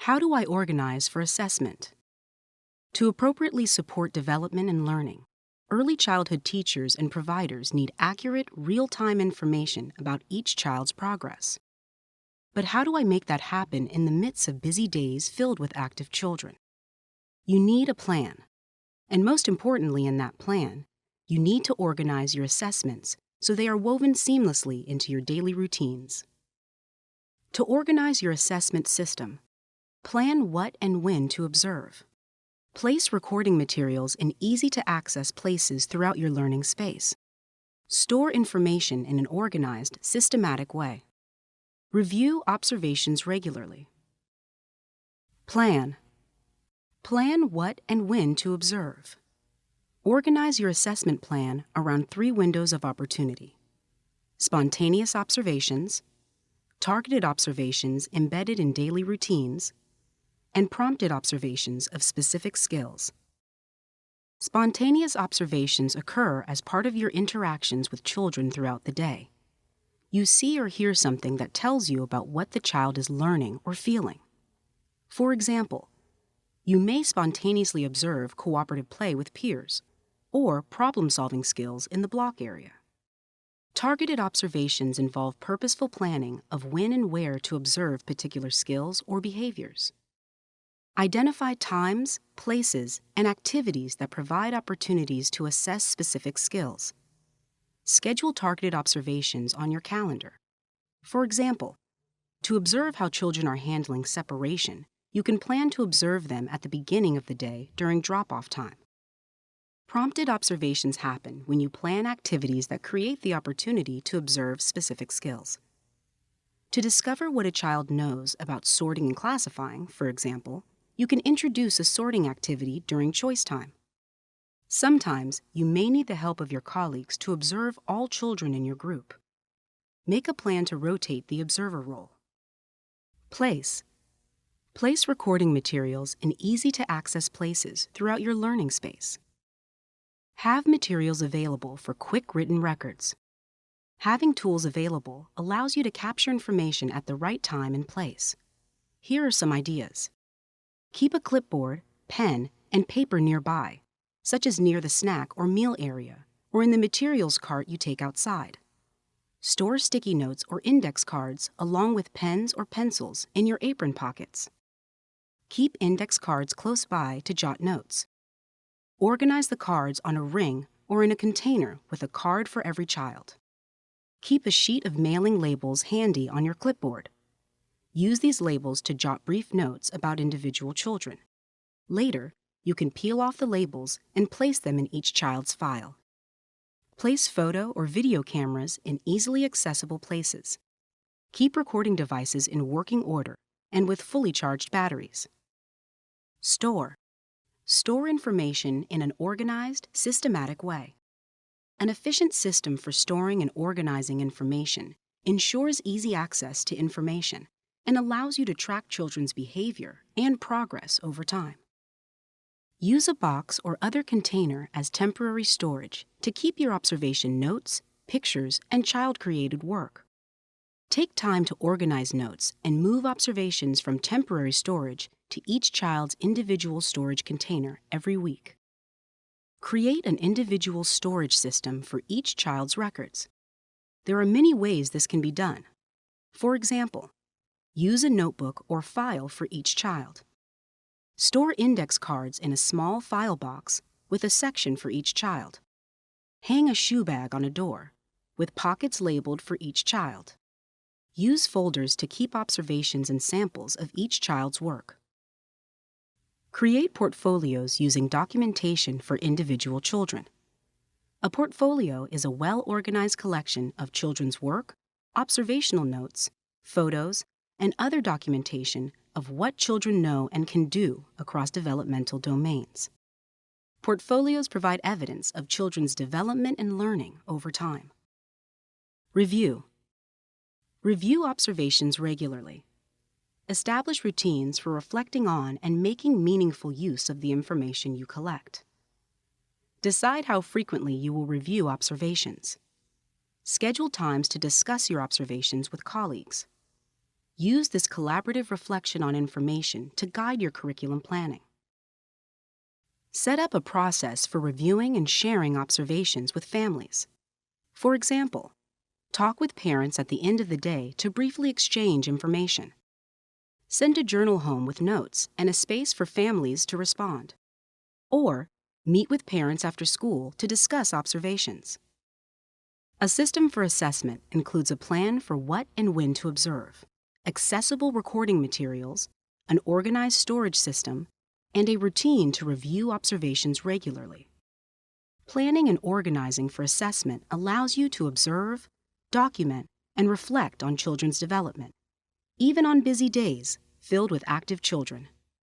How do I organize for assessment? To appropriately support development and learning, early childhood teachers and providers need accurate, real-time information about each child's progress. But how do I make that happen in the midst of busy days filled with active children? You need a plan. And most importantly in that plan, you need to organize your assessments so they are woven seamlessly into your daily routines. To organize your assessment system, plan what and when to observe. Place recording materials in easy-to-access places throughout your learning space. Store information in an organized, systematic way. Review observations regularly. Plan. Plan what and when to observe. Organize your assessment plan around 3 windows of opportunity: spontaneous observations, targeted observations embedded in daily routines, and prompted observations of specific skills. Spontaneous observations occur as part of your interactions with children throughout the day. You see or hear something that tells you about what the child is learning or feeling. For example, you may spontaneously observe cooperative play with peers or problem-solving skills in the block area. Targeted observations involve purposeful planning of when and where to observe particular skills or behaviors. Identify times, places, and activities that provide opportunities to assess specific skills. Schedule targeted observations on your calendar. For example, to observe how children are handling separation, you can plan to observe them at the beginning of the day during drop-off time. Prompted observations happen when you plan activities that create the opportunity to observe specific skills. To discover what a child knows about sorting and classifying, for example, you can introduce a sorting activity during choice time. Sometimes you may need the help of your colleagues to observe all children in your group. Make a plan to rotate the observer role. Place. Place recording materials in easy-to-access places throughout your learning space. Have materials available for quick written records. Having tools available allows you to capture information at the right time and place. Here are some ideas. Keep a clipboard, pen, and paper nearby, such as near the snack or meal area, or in the materials cart you take outside. Store sticky notes or index cards along with pens or pencils in your apron pockets. Keep index cards close by to jot notes. Organize the cards on a ring or in a container with a card for every child. Keep a sheet of mailing labels handy on your clipboard. Use these labels to jot brief notes about individual children. Later, you can peel off the labels and place them in each child's file. Place photo or video cameras in easily accessible places. Keep recording devices in working order and with fully charged batteries. Store. Store information in an organized, systematic way. An efficient system for storing and organizing information ensures easy access to information and allows you to track children's behavior and progress over time. Use a box or other container as temporary storage to keep your observation notes, pictures, and child-created work. Take time to organize notes and move observations from temporary storage to each child's individual storage container every week. Create an individual storage system for each child's records. There are many ways this can be done. For example, use a notebook or file for each child. Store index cards in a small file box with a section for each child. Hang a shoe bag on a door with pockets labeled for each child. Use folders to keep observations and samples of each child's work. Create portfolios using documentation for individual children. A portfolio is a well-organized collection of children's work, observational notes, photos, and other documentation of what children know and can do across developmental domains. Portfolios provide evidence of children's development and learning over time. Review. Review observations regularly. Establish routines for reflecting on and making meaningful use of the information you collect. Decide how frequently you will review observations. Schedule times to discuss your observations with colleagues. Use this collaborative reflection on information to guide your curriculum planning. Set up a process for reviewing and sharing observations with families. For example, talk with parents at the end of the day to briefly exchange information. Send a journal home with notes and a space for families to respond. Or meet with parents after school to discuss observations. A system for assessment includes a plan for what and when to observe, accessible recording materials, an organized storage system, and a routine to review observations regularly. Planning and organizing for assessment allows you to observe, document, and reflect on children's development, even on busy days filled with active children.